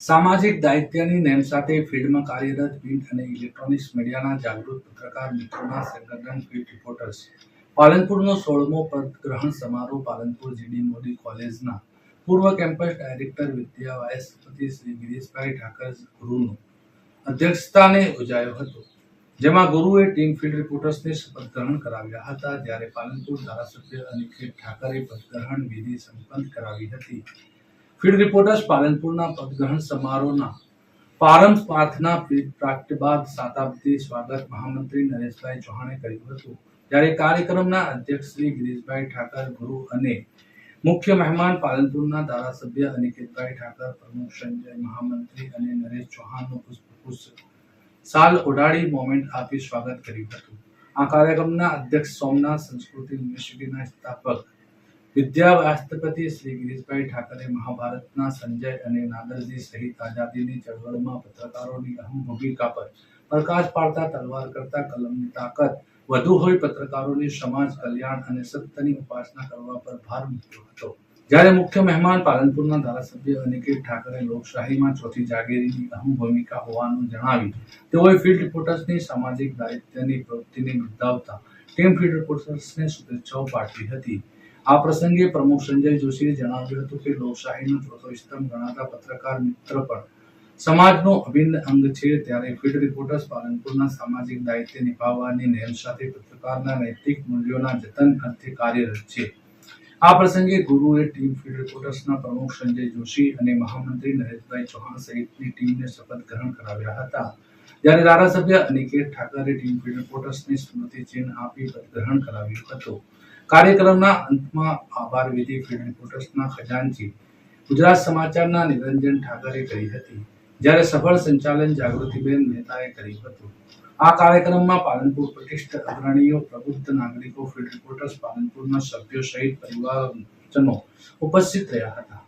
સામાજિક દાયિત્વની નેમ સાથે ફિલ્ડમાં કાર્યરત પ્રિન્ટ અને ઇલેક્ટ્રોનિક્સ મીડિયાના જાગૃત પત્રકાર મિત્રોના સંગઠન ફિલ્ડ રિપોર્ટર્સ પાલનપુરનો 16મો પદગ્રહણ સમારોહ પાલનપુર જીડી મોદી કોલેજના પૂર્વ કેમ્પસ ડાયરેક્ટર વિદ્યા વાયસ્પતિ શ્રી ગિરીશભાઈ ઠાકર ગુરુનું અધ્યક્ષસ્થાને યોજાયો હતો, જેમાં ગુરુએ ટીમ ફિલ્ડ રિપોર્ટર્સને શપથ ગ્રહણ કરાવ્યા હતા, જ્યારે પાલનપુર ધારાસભ્ય અનિકેત ઠાકરે પદગ્રહણ વિધિ સંપન્ન કરાવી હતી. ફિલ્ડ રિપોર્ટર્સ પાલનપુરના પદગ્રહણ સમારોહના પ્રારંભ પ્રાર્થના પ્રાગટ્ય બાદ શતાબ્દી સ્વાગત મહામંત્રી નરેશભાઈ ચૌહાણે કર્યું હતું, જ્યારે કાર્યક્રમના અધ્યક્ષ શ્રી ગિરીશભાઈ ઠાકર ગુરુ અને મુખ્ય મહેમાન પાલનપુરના ધારાસભ્ય અનિકેતભાઈ ઠાકર, પ્રમુખ સંજય મહામંત્રી અને નરેશ ચૌહાણનું પુષ્પગુચ્છ શાલ ઓઢાડી મોમેન્ટ આપી સ્વાગત કર્યું હતું. આ કાર્યક્રમના અધ્યક્ષ સોમનાથ સંસ્કૃત યુનિવર્સિટીના સ્થાપક વિદ્યા વાસ્તપતિ શ્રી ગિરીશભાઈ ઠાકરે મહાભારતના સંજય અને નાદરજી સહિત આઝાદીની ચળવળમાં પત્રકારોની અહમ ભૂમિકા પર પ્રકાશ પાડતા તલવાર કરતા કલમની તાકાત વધુ હોય પત્રકારોની સમાજ કલ્યાણ અને સત્યની ઉપાસના કરવા પર ભાર મૂક્યો હતો, જ્યારે મુખ્ય મહેમાન પાલનપુરના ધારાસભ્ય અનિકેત ઠાકરે લોકશાહીમાં ચોથી જાગીરીની અહમ ભૂમિકા હોવાનું જણાવી તેઓએ ફિલ્ડ રિપોર્ટર્સની સામાજિક દાયિત્વની પ્રવૃત્તિને બિરદાવતા ટીમ ફિલ્ડ રિપોર્ટર્સને શુભેચ્છાઓ પાઠવી હતી. આ પ્રસંગે પ્રમુખ સંજય જોશીએ જણાવ્યું હતું કે લોકશાહીનો ચોથો સ્તંભ ગણાતા પત્રકાર મિત્ર પણ સમાજનો અભિન્ન અંગ છે, ત્યારે ફિલ્ડ રિપોર્ટર્સ પાલનપુરના સામાજિક દાયિત્વ નિભાવવાની નેમ સાથે પત્રકારના નૈતિક મૂલ્યોના જતન અર્થે કાર્યરત છે. આ પ્રસંગે ગુરુએ ટીમ ફિલ્ડ રિપોર્ટર્સના પ્રમુખ સંજય જોશી અને મહામંત્રી નરેશભાઈ ચૌહાણ સહિતની ટીમને શપથ ગ્રહણ કરાવ્યા હતા, જ્યારે ધારાસભ્ય અનિકેત ઠાકરે ટીમ ફિલ્ડ રિપોર્ટર્સને સ્મૃતિ ચિહ્ન આપી પદગ્રહણ કરાવ્યું હતું. કાર્યક્રમના અંતમાં આભાર વિધિ ફિલ્ડ રિપોર્ટર્સના ખજાનચી ગુજરાત સમાચારના નિરંજન ઠાકરે કરી હતી, જ્યારે સફળ સંચાલન જાગૃતિબેન મહેતાએ કર્યું હતું. આ કાર્યક્રમમાં પાલનપુર પ્રતિષ્ઠિત અગ્રણીઓ, પ્રબુદ્ધ નાગરિકો, ફિલ્ડ રિપોર્ટર્સ પાલનપુરના સભ્યો સહિત પરિવારજનો ઉપસ્થિત રહ્યા હતા.